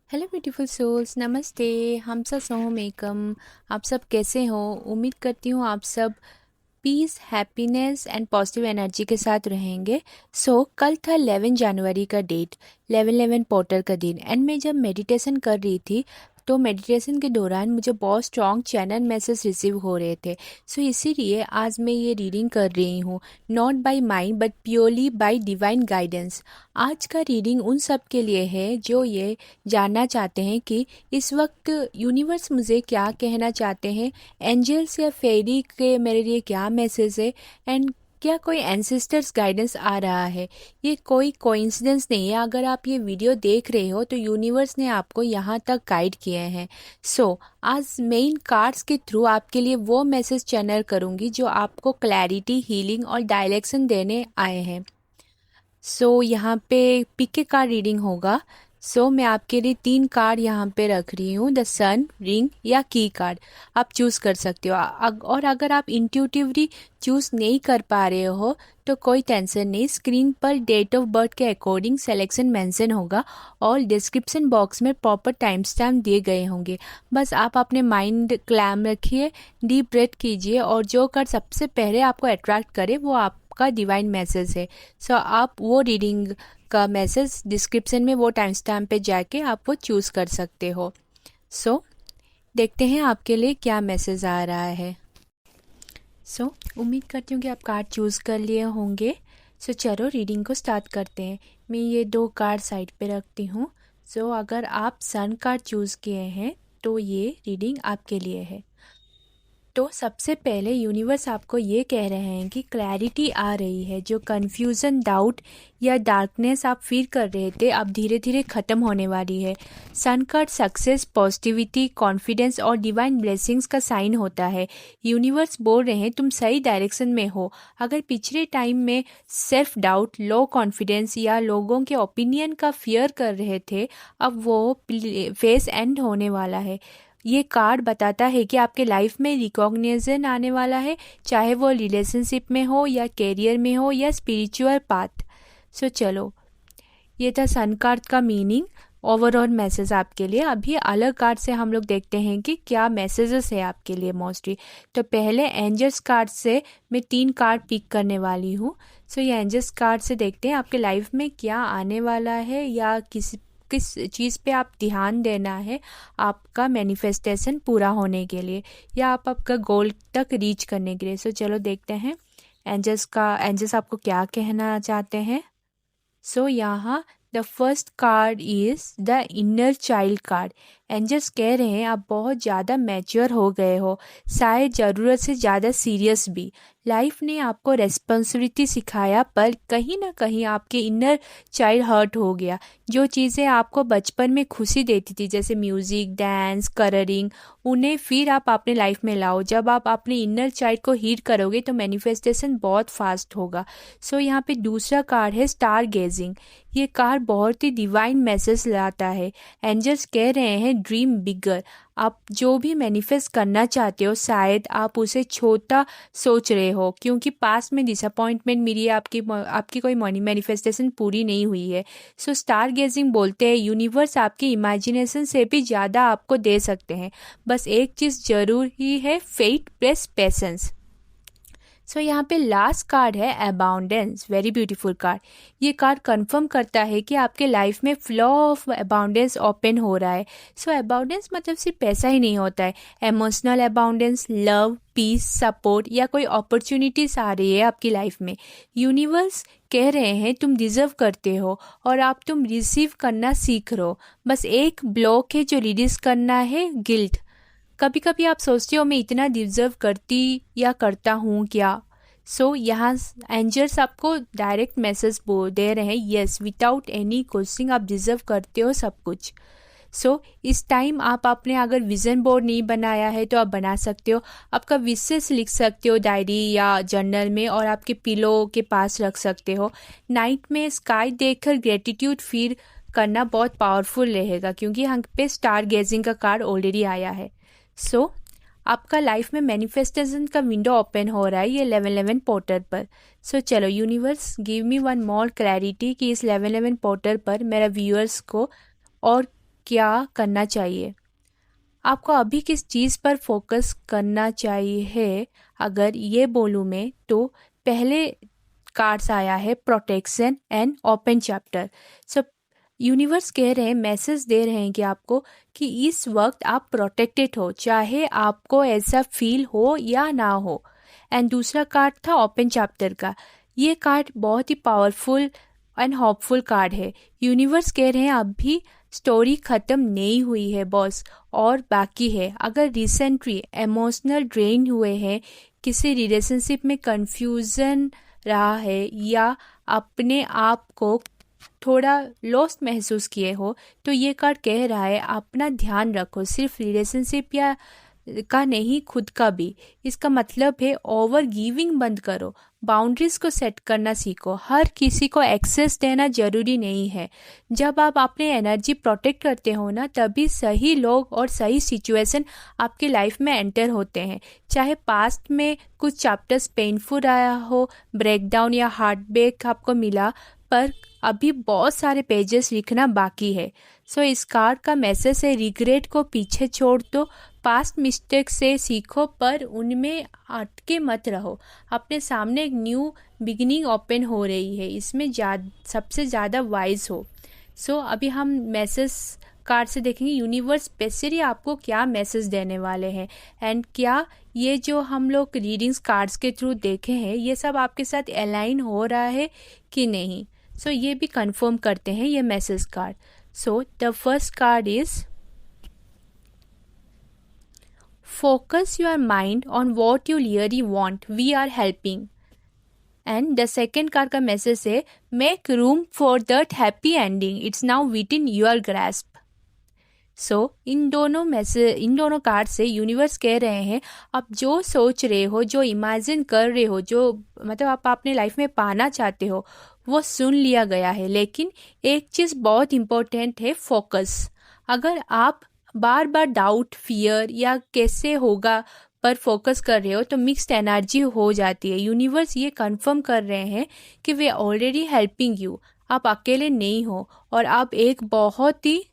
Hello beautiful souls, नमस्ते। हम सब सोहम एकम। आप सब कैसे हो? उम्मीद करती हूँ आप सब peace, happiness and positive energy के साथ रहेंगे। कल था 11 जनवरी का डेट, 11 पोर्टल का दिन। एंड मैं जब मेडिटेशन कर रही थी तो मेडिटेशन के दौरान मुझे बहुत स्ट्रॉन्ग चैनल मैसेज रिसीव हो रहे थे। इसीलिए आज मैं ये रीडिंग कर रही हूँ, not by mind but purely bye divine guidance. आज का रीडिंग उन सब के लिए है जो ये जानना चाहते हैं कि इस वक्त यूनिवर्स मुझे क्या कहना चाहते हैं, एंजल्स या फेरी के मेरे लिए क्या मैसेज है, एंड क्या कोई एंसेस्टर्स गाइडेंस आ रहा है। ये कोई कोइंसिडेंस नहीं है। अगर आप ये वीडियो देख रहे हो तो यूनिवर्स ने आपको यहाँ तक गाइड किए हैं। आज मेन कार्ड्स के थ्रू आपके लिए वो मैसेज चैनल करूँगी जो आपको क्लैरिटी, हीलिंग और डायरेक्शन देने आए हैं। यहाँ पे पिक का रीडिंग होगा। मैं आपके लिए 3 कार्ड यहाँ पे रख रही हूँ, द सन, रिंग या की कार्ड। आप चूज़ कर सकते हो। और अगर आप इंट्यूटिवली चूज़ नहीं कर पा रहे हो तो कोई टेंशन नहीं। स्क्रीन पर डेट ऑफ बर्थ के अकॉर्डिंग सिलेक्शन मेंशन होगा और डिस्क्रिप्शन बॉक्स में प्रॉपर टाइम स्टैम्प दिए गए होंगे। बस आप अपने माइंड क्लैम रखिए, डीप ब्रेथ कीजिए और जो कार्ड सबसे पहले आपको अट्रैक्ट करे वो आपका डिवाइन मैसेज है। आप वो रीडिंग का मैसेज डिस्क्रिप्शन में वो टाइम स्टैम्प पे जाके आप वो चूज़ कर सकते हो। देखते हैं आपके लिए क्या मैसेज आ रहा है। उम्मीद करती हूँ कि आप कार्ड चूज़ कर लिए होंगे। चलो रीडिंग को स्टार्ट करते हैं। मैं ये 2 कार्ड साइड पे रखती हूँ। अगर आप सन कार्ड चूज़ किए हैं तो ये रीडिंग आपके लिए है। तो सबसे पहले यूनिवर्स आपको ये कह रहे हैं कि क्लैरिटी आ रही है। जो कन्फ्यूज़न, डाउट या डार्कनेस आप फील कर रहे थे अब धीरे धीरे ख़त्म होने वाली है। Sun card success, positivity, confidence और डिवाइन ब्लेसिंग्स का साइन होता है। यूनिवर्स बोल रहे हैं तुम सही डायरेक्शन में हो। अगर पिछले टाइम में सेल्फ डाउट, लो कॉन्फिडेंस या लोगों के ओपिनियन का फियर कर रहे थे, अब वो फेस एंड होने वाला है। ये कार्ड बताता है कि आपके लाइफ में रिकॉग्निशन आने वाला है, चाहे वो रिलेशनशिप में हो या कैरियर में हो या स्पिरिचुअल पाथ। चलो, ये था सन कार्ड का मीनिंग, ओवरऑल मैसेज आपके लिए। अभी अलग कार्ड से हम लोग देखते हैं कि क्या मैसेजेस है आपके लिए मोस्टली। तो पहले एंजल्स कार्ड से मैं 3 कार्ड पिक करने वाली हूँ। ये एंजल्स कार्ड से देखते हैं आपके लाइफ में क्या आने वाला है या किस चीज़ पे आप ध्यान देना है आपका मैनिफेस्टेशन पूरा होने के लिए या आप आपका गोल तक रीच करने के लिए। चलो देखते हैं एंजल्स आपको क्या कहना चाहते हैं। यहाँ the first card is the inner child card. Angels कह रहे हैं आप बहुत ज़्यादा मैच्योर हो गए हो, शायद ज़रूरत से ज़्यादा सीरियस भी। लाइफ ने आपको रेस्पॉन्सिबिलिटी सिखाया पर कहीं ना कहीं आपके इनर चाइल्ड हर्ट हो गया। जो चीज़ें आपको बचपन में खुशी देती थी जैसे म्यूज़िक, डांस, कलरिंग, उन्हें फिर आप अपने लाइफ में लाओ। जब आप अपने इनर चाइल्ड को हील करोगे तो मैनिफेस्टेशन बहुत फास्ट होगा। यहाँ पे दूसरा कार्ड है स्टार गेजिंग। ये कार्ड बहुत ही डिवाइन मैसेज लाता है। एंजल्स कह रहे हैं ड्रीम बिगर। आप जो भी मैनिफेस्ट करना चाहते हो शायद आप उसे छोटा सोच रहे हो क्योंकि पास्ट में डिसअपॉइंटमेंट मिली है, आपकी कोई मैनिफेस्टेशन पूरी नहीं हुई है। स्टार गेजिंग बोलते हैं यूनिवर्स आपकी इमेजिनेशन से भी ज़्यादा आपको दे सकते हैं। बस एक चीज़ जरूरी है, फेथ प्लस पेशेंस। यहाँ पे लास्ट कार्ड है अबाउंडेंस, वेरी ब्यूटीफुल कार्ड। ये कार्ड कंफर्म करता है कि आपके लाइफ में फ्लो ऑफ अबाउंडेंस ओपन हो रहा है। अबाउंडेंस मतलब सिर्फ पैसा ही नहीं होता है, emotional abundance, love, piece, support या कोई अपॉर्चुनिटीज आ रही है आपकी लाइफ में। यूनिवर्स कह रहे हैं तुम डिजर्व करते हो और आप तुम रिसीव करना सीख रहे हो। बस एक ब्लॉक है जो रिलीज करना है, गिल्ट। कभी कभी आप सोचते हो मैं इतना डिजर्व करती या करता हूँ क्या। यहाँ एंजल्स आपको डायरेक्ट मैसेज दे रहे हैं, यस, विदाउट एनी क्वेश्चन आप डिजर्व करते हो सब कुछ। इस टाइम आप अपने अगर विजन बोर्ड नहीं बनाया है तो आप बना सकते हो। आपका विशेष लिख सकते हो डायरी या जर्नल में और आपके पिलो के पास रख सकते हो। नाइट में स्काई देखकर ग्रेटिट्यूड फील करना बहुत पावरफुल रहेगा क्योंकि यहाँ पे स्टार गेजिंग का कार्ड ऑलरेडी आया है। आपका लाइफ में मैनिफेस्टेशन का विंडो ओपन हो रहा है ये 1111 पोर्टल पर। सो चलो universe give me one more clarity कि इस 1111 पोर्टल पर मेरा व्यूअर्स को और क्या करना चाहिए। आपको अभी किस चीज़ पर फोकस करना चाहिए है। अगर ये बोलूँ मैं तो पहले कार्ड्स आया है protection and open chapter. So universe कह रहे हैं, मैसेज दे रहे हैं कि आपको कि इस वक्त आप प्रोटेक्टेड हो, चाहे आपको ऐसा फील हो या ना हो। एंड दूसरा कार्ड था ओपन चैप्टर का। ये कार्ड बहुत ही पावरफुल एंड होपफुल कार्ड है। यूनिवर्स कह रहे हैं अभी स्टोरी ख़त्म नहीं हुई है बॉस, और बाकी है। अगर रिसेंटली इमोशनल ड्रेन हुए हैं, किसी रिलेशनशिप में कंफ्यूजन रहा है या अपने आप को थोड़ा लॉस्ट महसूस किए हो, तो ये कार्ड कह रहा है अपना ध्यान रखो, सिर्फ रिलेशनशिप या का नहीं खुद का भी। इसका मतलब है ओवर गिविंग बंद करो, बाउंड्रीज को सेट करना सीखो। हर किसी को एक्सेस देना जरूरी नहीं है। जब आप अपने एनर्जी प्रोटेक्ट करते हो ना, तभी सही लोग और सही सिचुएशन आपकी लाइफ में एंटर होते हैं। चाहे पास्ट में कुछ चैप्टर्स पेनफुल रहा हो, ब्रेकडाउन या हार्ट ब्रेक आपको मिला, पर अभी बहुत सारे पेजेस लिखना बाकी है। सो इस कार्ड का मैसेज है रिग्रेट को पीछे छोड़ दो, पास्ट मिस्टेक से सीखो, पर उनमें अटके मत रहो। अपने सामने एक न्यू बिगिनिंग ओपन हो रही है, इसमें सबसे ज़्यादा वाइज हो। सो अभी हम मैसेज कार्ड से देखेंगे यूनिवर्स स्पेशली आपको क्या मैसेज देने वाले हैं, एंड क्या ये जो हम लोग रीडिंग्स कार्ड्स के थ्रू देखे हैं ये सब आपके साथ अलाइन हो रहा है कि नहीं। सो ये भी कंफर्म करते हैं ये message card. So the first card is focus your mind on what you really want, we are helping। And the second card का मैसेज है make room for that happy ending, it's now within your grasp. So इन दोनों card से universe कह रहे हैं आप जो सोच रहे हो, जो इमेजिन कर रहे हो, जो मतलब आप अपने लाइफ में पाना चाहते हो, वो सुन लिया गया है। लेकिन एक चीज़ बहुत इम्पोर्टेंट है, फोकस। अगर आप बार बार डाउट, फियर या कैसे होगा पर फोकस कर रहे हो तो मिक्स्ड एनर्जी हो जाती है। यूनिवर्स ये कंफर्म कर रहे हैं कि वे ऑलरेडी हेल्पिंग यू, आप अकेले नहीं हो। और आप एक बहुत ही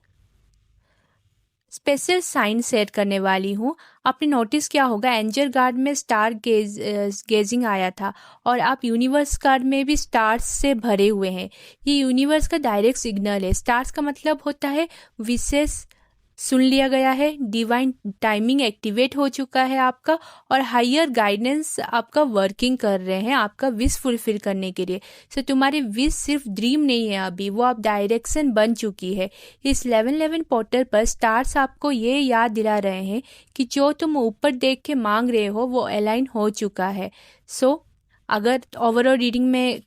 स्पेशल साइन शेयर करने वाली हूँ। आपने नोटिस किया होगा एंजल कार्ड में स्टार गेजिंग आया था, और आप यूनिवर्स कार्ड में भी स्टार्स से भरे हुए हैं। ये यूनिवर्स का डायरेक्ट सिग्नल है। स्टार्स का मतलब होता है विशेष सुन लिया गया है, डिवाइन टाइमिंग एक्टिवेट हो चुका है आपका, और हायर गाइडेंस आपका वर्किंग कर रहे हैं आपका विश फुलफिल करने के लिए। सो तुम्हारी विश सिर्फ ड्रीम नहीं है अभी, वो आप डायरेक्शन बन चुकी है। इस 1111 पोर्टल पर स्टार्स आपको ये याद दिला रहे हैं कि जो तुम ऊपर देख के मांग रहे हो वो अलाइन हो चुका है। सो अगर ओवरऑल रीडिंग में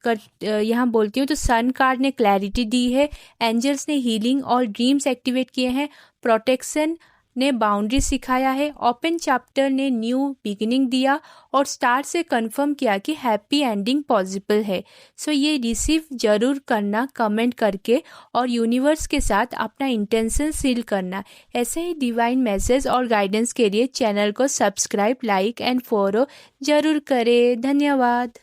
यहाँ बोलती हूँ तो सन कार्ड ने क्लैरिटी दी है, एंजल्स ने हीलिंग और ड्रीम्स एक्टिवेट किए हैं, प्रोटेक्शन ने बाउंड्री सिखाया है, ओपन चैप्टर ने न्यू बिगिनिंग दिया, और स्टार से कंफर्म किया कि हैप्पी एंडिंग पॉसिबल है। सो ये रिसीव जरूर करना कमेंट करके, और यूनिवर्स के साथ अपना इंटेंशन सील करना। ऐसे ही डिवाइन मैसेज और गाइडेंस के लिए चैनल को सब्सक्राइब, लाइक एंड फॉलो जरूर करें। धन्यवाद।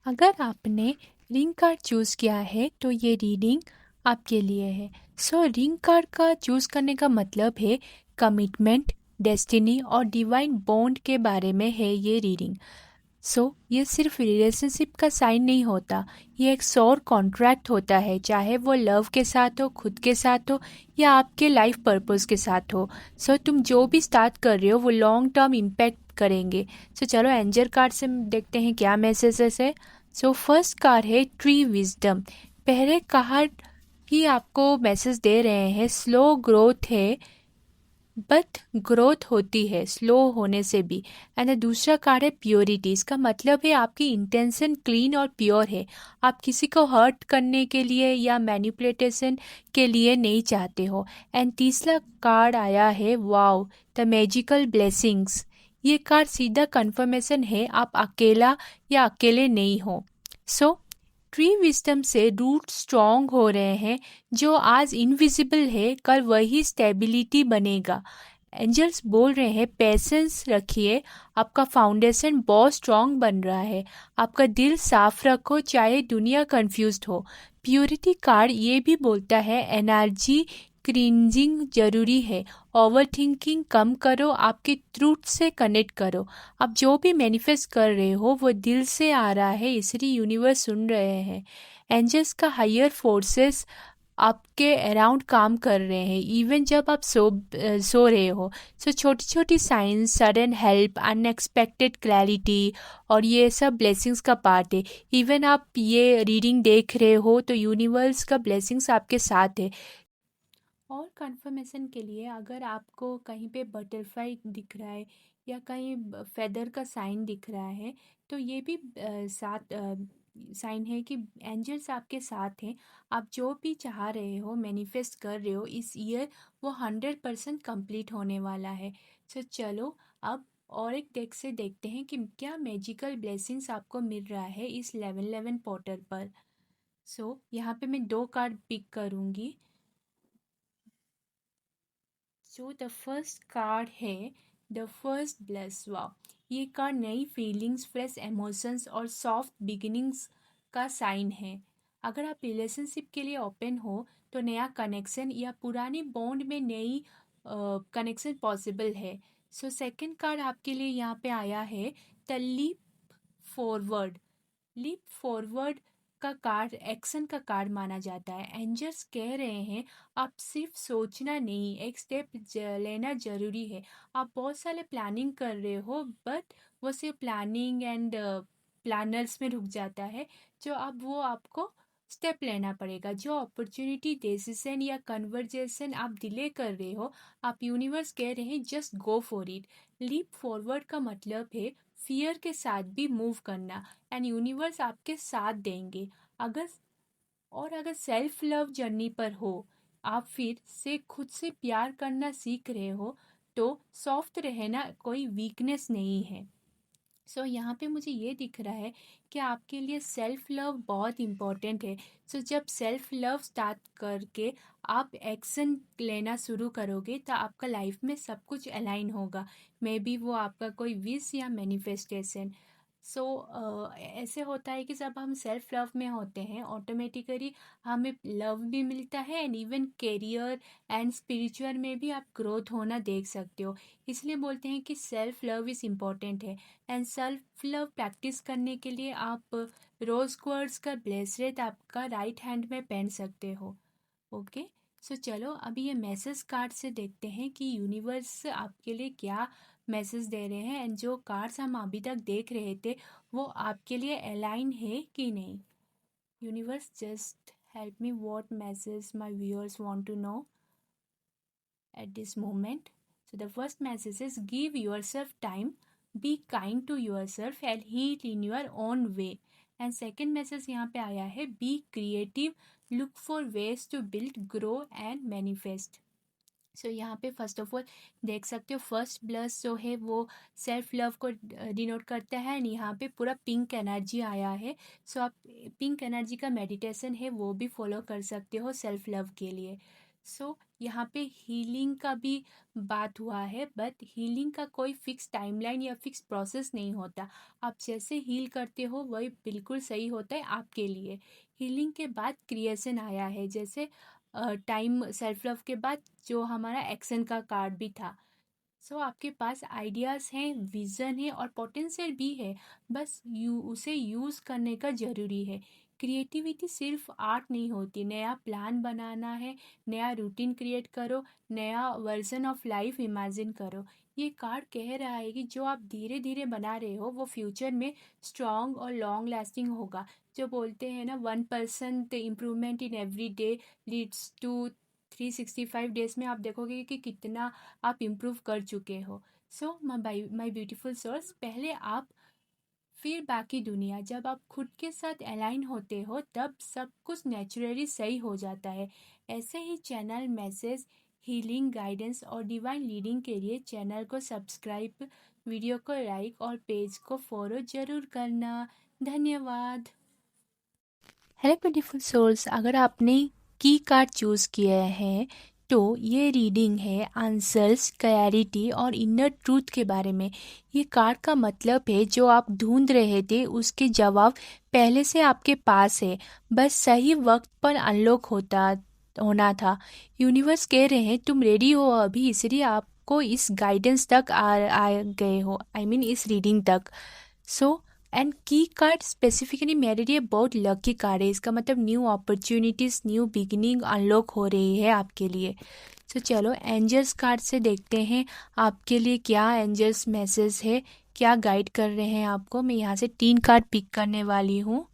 अगर आपने रिंग कार्ड चूज़ किया है तो ये रीडिंग आपके लिए है। सो रिंग कार्ड का चूज़ करने का मतलब है कमिटमेंट, डेस्टिनी और डिवाइन बॉन्ड के बारे में है ये रीडिंग। सो ये सिर्फ रिलेशनशिप का साइन नहीं होता, ये एक सोल कॉन्ट्रैक्ट होता है, चाहे वो लव के साथ हो, खुद के साथ हो या आपके लाइफ पर्पस के साथ हो। सो तुम जो भी स्टार्ट कर रहे हो वो लॉन्ग टर्म इम्पैक्ट करेंगे। सो चलो एंजल कार्ड से देखते हैं क्या मैसेजेस है। सो फर्स्ट कार्ड है ट्री विजडम। पहले कार्ड ही आपको मैसेज दे रहे हैं स्लो ग्रोथ है, बट ग्रोथ होती है स्लो होने से भी। एंड दूसरा कार्ड है प्योरिटी। इसका मतलब है आपकी इंटेंशन क्लीन और प्योर है, आप किसी को हर्ट करने के लिए या मैनिपुलेटेशन के लिए नहीं चाहते हो। एंड तीसरा कार्ड आया है वाओ द मैजिकल ब्लेसिंग्स। ये कार्ड सीधा कंफर्मेशन है आप अकेला या अकेले नहीं हो। सो ट्री विजडम से रूट स्ट्रॉन्ग हो रहे हैं, जो आज इनविजिबल है कल वही स्टेबिलिटी बनेगा। एंजल्स बोल रहे हैं पेशेंस रखिए, आपका फाउंडेशन बहुत स्ट्रांग बन रहा है। आपका दिल साफ रखो चाहे दुनिया कंफ्यूज्ड हो। प्योरिटी कार्ड ये भी बोलता है एनर्जी क्रींजिंग जरूरी है। ओवर थिंकिंग कम करो, आपके ट्रूथ से कनेक्ट करो। आप जो भी मैनिफेस्ट कर रहे हो वो दिल से आ रहा है, इसलिए यूनिवर्स सुन रहे हैं। एंजल्स का हायर फोर्सेस आपके अराउंड काम कर रहे हैं इवन जब आप सो रहे हो। सो छोटी छोटी science, sudden help, unexpected clarity और ये सब ब्लेसिंग्स का पार्ट है। इवन आप ये रीडिंग देख रहे हो तो यूनिवर्स का ब्लेसिंग्स आपके साथ है। और कंफर्मेशन के लिए अगर आपको कहीं पे बटरफ्लाई दिख रहा है या कहीं फेदर का साइन दिख रहा है तो ये भी साथ साइन है कि एंजल्स आपके साथ हैं। आप जो भी चाह रहे हो, मैनिफेस्ट कर रहे हो इस ईयर, वो 100% कंप्लीट होने वाला है। सो चलो अब और एक डेक से देखते हैं कि क्या मैजिकल ब्लेसिंग्स आपको मिल रहा है इस 1111 पोर्टल पर। सो यहाँ पे मैं 2 कार्ड पिक करूँगी। सो द फर्स्ट कार्ड है द फर्स्ट ब्लेस। वाह, ये कार्ड नई फीलिंग्स, फ्रेश इमोशंस और सॉफ्ट बिगिनिंग्स का साइन है। अगर आप रिलेशनशिप के लिए ओपन हो तो नया कनेक्शन या पुरानी बॉन्ड में नई कनेक्शन पॉसिबल है। सो सेकंड कार्ड आपके लिए यहाँ पे आया है the leap forward. Leap forward का कार्ड एक्शन का कार्ड माना जाता है। एंजल्स कह रहे हैं आप सिर्फ सोचना नहीं, एक स्टेप लेना जरूरी है। आप बहुत सारे प्लानिंग कर रहे हो बट वो सिर्फ प्लानिंग एंड प्लानर्स में रुक जाता है। जो अब वो आपको स्टेप लेना पड़ेगा। जो अपॉर्चुनिटी, डिसीजन या कन्वर्जेशन आप डिले कर रहे हो, आप यूनिवर्स कह रहे हैं just go for it. Leap forward का मतलब है फियर के साथ भी मूव करना एंड यूनिवर्स आपके साथ देंगे। अगर अगर सेल्फ लव जर्नी पर हो, आप फिर से खुद से प्यार करना सीख रहे हो तो सॉफ्ट रहना कोई वीकनेस नहीं है। यहाँ पे मुझे ये दिख रहा है कि आपके लिए सेल्फ लव बहुत इम्पोर्टेंट है। जब सेल्फ लव स्टार्ट करके आप एक्शन लेना शुरू करोगे तो आपका लाइफ में सब कुछ अलाइन होगा। मे बी वो आपका कोई विश या मैनिफेस्टेशन। ऐसे होता है कि जब हम सेल्फ लव में होते हैं ऑटोमेटिकली हमें लव भी मिलता है and even career and spiritual में भी आप ग्रोथ होना देख सकते हो। इसलिए बोलते हैं कि सेल्फ लव इज़ इम्पॉर्टेंट है। एंड सेल्फ लव प्रैक्टिस करने के लिए आप रोज क्वार्ट्ज का ब्रेसलेट आपका राइट हैंड में पहन सकते हो। ओके, चलो अभी ये मैसेज कार्ड से देखते हैं कि यूनिवर्स आपके लिए क्या मैसेज दे रहे हैं एंड जो कार्ड्स हम अभी तक देख रहे थे वो आपके लिए अलाइन है कि नहीं। Universe just help me what message my viewers want to know at this moment. So the first message is give yourself time, be kind to yourself and heal in your own way. And second message यहाँ पे आया है be creative, look for ways to build, grow and manifest. यहाँ पे first of all देख सकते हो first blush जो है वो सेल्फ लव को डिनोट करता है एंड यहाँ पे पूरा पिंक एनर्जी आया है। आप पिंक एनर्जी का मेडिटेशन है वो भी फॉलो कर सकते हो सेल्फ लव के लिए। यहाँ पे हीलिंग का भी बात हुआ है बट हीलिंग का कोई फिक्स टाइमलाइन या फिक्स प्रोसेस नहीं होता। आप जैसे हील करते हो वही बिल्कुल सही होता है आपके लिए। हीलिंग के बाद क्रिएशन आया है, जैसे टाइम सेल्फ लव के बाद जो हमारा एक्शन का कार्ड भी था। आपके पास आइडियाज़ हैं, विज़न है और पोटेंशियल भी है, बस उसे यूज़ करने का ज़रूरी है। क्रिएटिविटी सिर्फ आर्ट नहीं होती, नया प्लान बनाना है, नया रूटीन क्रिएट करो, नया वर्जन ऑफ लाइफ इमेजिन करो। ये कार्ड कह रहा है कि जो आप धीरे धीरे बना रहे हो वो फ्यूचर में स्ट्रॉन्ग और लॉन्ग लास्टिंग होगा। जो बोलते हैं ना 1% improvement in every day leads to 365 days में आप देखोगे कि कितना आप इम्प्रूव कर चुके हो। माई ब्यूटीफुल सोर्स, पहले आप फिर बाकी दुनिया। जब आप खुद के साथ अलाइन होते हो तब सब कुछ नेचुरली सही हो जाता है। ऐसे ही चैनल मैसेज, हीलिंग, गाइडेंस और डिवाइन लीडिंग के लिए चैनल को सब्सक्राइब, वीडियो को लाइक और पेज को फॉलो जरूर करना। धन्यवाद। हेलो ब्यूटीफुल सोल्स, अगर आपने की कार्ड चूज़ किया है तो ये रीडिंग है आंसर्स, क्लैरिटी और इनर ट्रूथ के बारे में। ये कार्ड का मतलब है जो आप ढूंढ रहे थे उसके जवाब पहले से आपके पास है, बस सही वक्त पर अनलॉक होना था। यूनिवर्स कह रहे हैं तुम रेडी हो अभी, इसलिए आपको इस गाइडेंस तक आ गए हो, आई मीन इस रीडिंग तक। सो एंड की कार्ड स्पेसिफिकली मेरे लिए बहुत लकी कार्ड है, इसका मतलब new opportunities, new beginning unlock हो रही है आपके लिए। तो चलो एंजल्स कार्ड से देखते हैं आपके लिए क्या एंजल्स मैसेज है, क्या गाइड कर रहे हैं आपको। मैं यहाँ से 3 कार्ड पिक करने वाली हूँ।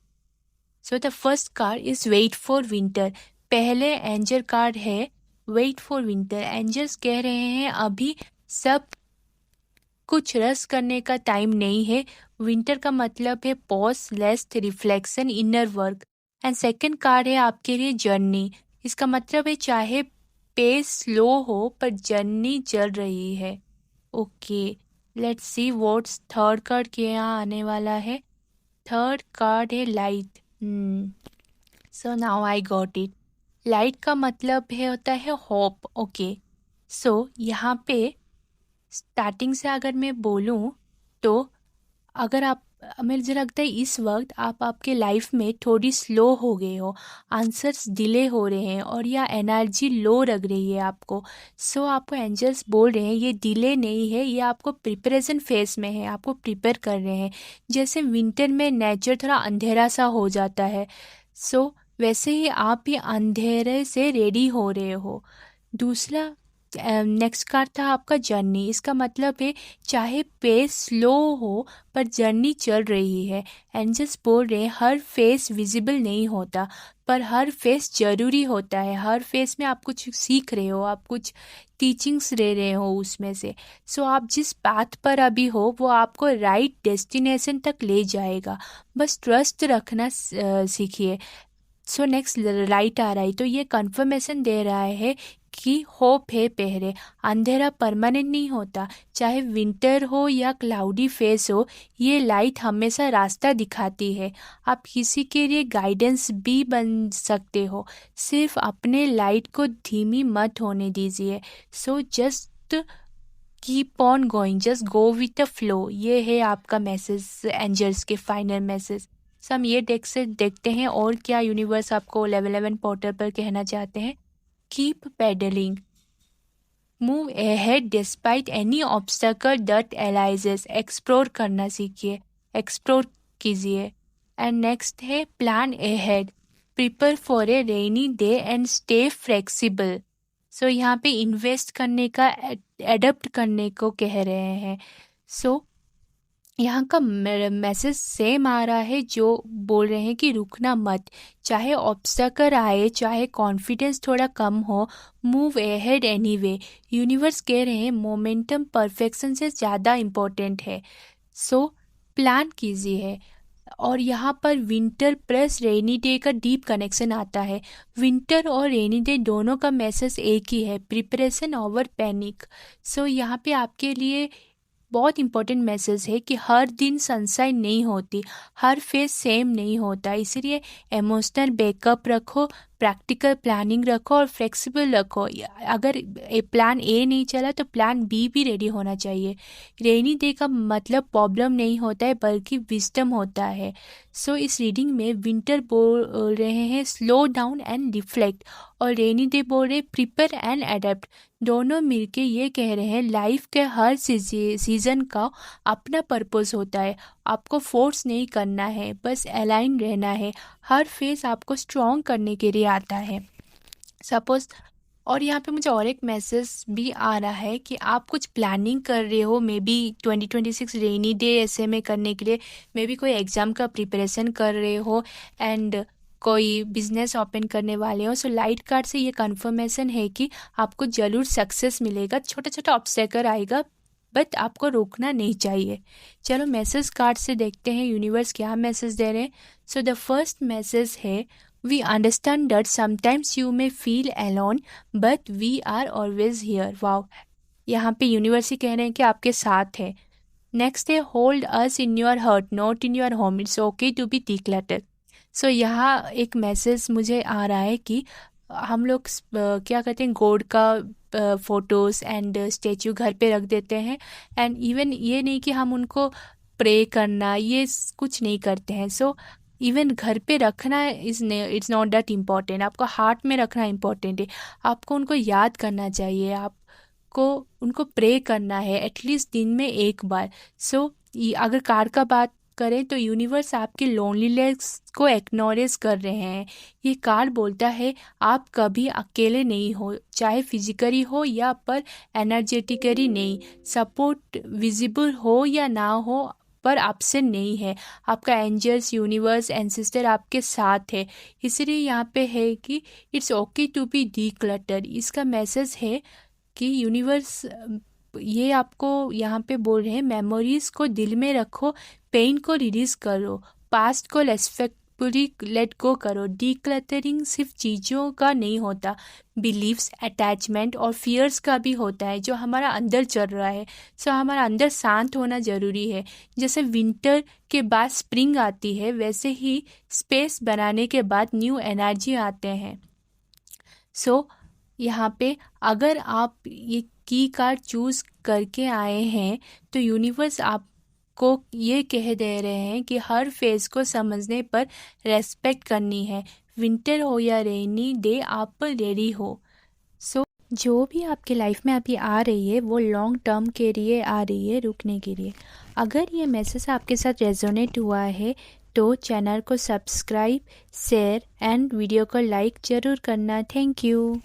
So the first card is wait for winter. पहले एंजल कार्ड है वेट फॉर विंटर। एंजल्स कह रहे हैं अभी सब कुछ रस करने का टाइम नहीं है। विंटर का मतलब है pause, rest, reflection, inner work. And second card है आपके लिए जर्नी। इसका मतलब है चाहे पेस स्लो हो पर जर्नी चल रही है। Okay, let's see what's third card के यहाँ आने वाला है। थर्ड कार्ड है light. So now I got it. Light का मतलब है होता है होप। ओके, सो यहाँ पे स्टार्टिंग से अगर मैं बोलूँ तो अगर आप, मुझे लगता है इस वक्त आप आपके लाइफ में थोड़ी स्लो हो गए हो, आंसर्स डिले हो रहे हैं और या एनर्जी लो लग रही है आपको। सो आपको एंजल्स बोल रहे हैं ये डिले नहीं है, ये आपको प्रिपरेशन फेज में है, आपको प्रिपेयर कर रहे हैं। जैसे विंटर में नेचर थोड़ा अंधेरा सा हो जाता है, सो वैसे ही आप भी अंधेरे से रेडी हो रहे हो। दूसरा नेक्स्ट कार्ड था आपका जर्नी। इसका मतलब है चाहे पेस स्लो हो पर जर्नी चल रही है। एंजल्स बोल रहे हैं हर फेस विजिबल नहीं होता पर हर फेस जरूरी होता है। हर फेस में आप कुछ सीख रहे हो, आप कुछ टीचिंग्स ले रहे हो उसमें से। सो आप जिस पाथ पर अभी हो वो आपको राइट डेस्टिनेशन तक ले जाएगा, बस ट्रस्ट रखना सीखिए। सो नेक्स्ट राइट आ रहा है तो ये कंफर्मेशन दे रहा है कि होप है पहरे। अंधेरा परमानेंट नहीं होता, चाहे विंटर हो या क्लाउडी फेस हो, ये लाइट हमेशा रास्ता दिखाती है। आप किसी के लिए गाइडेंस भी बन सकते हो, सिर्फ अपने लाइट को धीमी मत होने दीजिए। So just keep on going, just go with the flow. ये है आपका मैसेज, एंजल्स के फाइनल मैसेज। सो हम ये डेक से देखते हैं और क्या यूनिवर्स आपको लेवल 11 पोर्टल पर कहना चाहते हैं। Keep pedalling, move ahead despite any obstacle that arises. Explore करना सीखिए, एक्सप्लोर कीजिए। एंड नेक्स्ट है plan ahead, prepare for a rainy day and stay flexible. So यहाँ पे इन्वेस्ट करने का, एडप्ट करने को कह रहे हैं। सो यहाँ का मैसेज सेम आ रहा है जो बोल रहे हैं कि रुकना मत, चाहे ऑब्स्टकल आए, चाहे कॉन्फिडेंस थोड़ा कम हो, मूव अहेड एनीवे। यूनिवर्स कह रहे हैं मोमेंटम परफेक्शन से ज़्यादा इम्पोर्टेंट है। सो प्लान कीजिए। और यहाँ पर विंटर प्लस रेनी डे का डीप कनेक्शन आता है। विंटर और रेनी डे दोनों का मैसेज एक ही है, प्रिपरेशन ओवर पैनिक। सो यहाँ पे आपके लिए बहुत इंपॉर्टेंट मैसेज है कि हर दिन सनशाइन नहीं होती, हर फेस सेम नहीं होता, इसलिए इमोशनल बैकअप रखो, प्रैक्टिकल प्लानिंग रखो और फ्लेक्सिबल रखो। अगर प्लान ए नहीं चला तो प्लान बी भी रेडी होना चाहिए। रेनी डे का मतलब प्रॉब्लम नहीं होता है बल्कि विजडम होता है। सो इस रीडिंग में विंटर बोल रहे हैं स्लो डाउन एंड रिफ्लेक्ट, और रेनी डे बोल रहे प्रिपेयर एंड अडेप्ट। दोनों मिलके ये कह रहे हैं लाइफ के हर सीजन का अपना पर्पस होता है, आपको फोर्स नहीं करना है, बस अलाइन रहना है। हर फेस आपको स्ट्रॉन्ग करने के लिए आता है। सपोज, और यहाँ पे मुझे और एक मैसेज भी आ रहा है कि आप कुछ प्लानिंग कर रहे हो, मे बी 2026 रेनी डे ऐसे में करने के लिए, मे बी कोई एग्ज़ाम का प्रिपरेशन कर रहे हो एंड कोई बिजनेस ओपन करने वाले हो। सो लाइट कार्ड से ये कंफर्मेशन है कि आपको ज़रूर सक्सेस मिलेगा, छोटा छोटा ऑब्स्टेकल आएगा बट आपको रोकना नहीं चाहिए। चलो मैसेज कार्ड से देखते हैं यूनिवर्स क्या मैसेज दे रहे हैं। सो द फर्स्ट मैसेज है we understand that sometimes you may feel alone but we are always here. Wow, यहाँ पे यूनिवर्स ही कह रहे हैं कि आपके साथ है। नेक्स्ट है hold us in your heart not in your home, it's okay to be decluttered. So यहाँ एक मैसेज मुझे आ रहा है कि हम लोग क्या करते हैं, गॉड का फोटोज़ एंड स्टेचू घर पे रख देते हैं, एंड इवन ये नहीं कि हम उनको प्रे करना ये कुछ नहीं करते हैं। सो इवन घर पे रखना इट्स नॉट दैट इम्पॉर्टेंट, आपको हार्ट में रखना इम्पॉर्टेंट है। आपको उनको याद करना चाहिए, आपको उनको प्रे करना है एटलीस्ट दिन में एक बार। सो अगर कार का बात करें तो यूनिवर्स आपकी लोनलीनेस को एक्नॉलेज कर रहे हैं। ये कार्ड बोलता है आप कभी अकेले नहीं हो, चाहे फिजिकली हो या पर एनर्जेटिकली नहीं। सपोर्ट विजिबल हो या ना हो पर आपसे नहीं है। आपका एंजल्स, यूनिवर्स, एंसेस्टर आपके साथ है। इसलिए यहाँ पे है कि it's okay to be declutter. इसका मैसेज है कि यूनिवर्स ये आपको यहाँ पे बोल रहे हैं, मेमोरीज को दिल में रखो, पेन को रिलीज करो, पास्ट को रेस्पेक्टफुली लेट गो करो। डीक्लटरिंग सिर्फ चीज़ों का नहीं होता, बिलीव्स, अटैचमेंट और फियर्स का भी होता है जो हमारा अंदर चल रहा है। सो हमारा अंदर शांत होना ज़रूरी है। जैसे विंटर के बाद स्प्रिंग आती है, वैसे ही स्पेस बनाने के बाद न्यू एनर्जी आते हैं। सो यहाँ पे अगर आप ये की कार्ड चूज़ करके आए हैं तो यूनिवर्स आपको ये कह दे रहे हैं कि हर फेज़ को समझने पर रेस्पेक्ट करनी है। विंटर हो या रेनी डे, आप पर रेडी हो। सो जो भी आपकी लाइफ में अभी आ रही है वो लॉन्ग टर्म के लिए आ रही है, रुकने के लिए। अगर ये मैसेज आपके साथ रेजोनेट हुआ है तो चैनल को सब्सक्राइब, शेयर एंड वीडियो को लाइक ज़रूर करना। Thank you.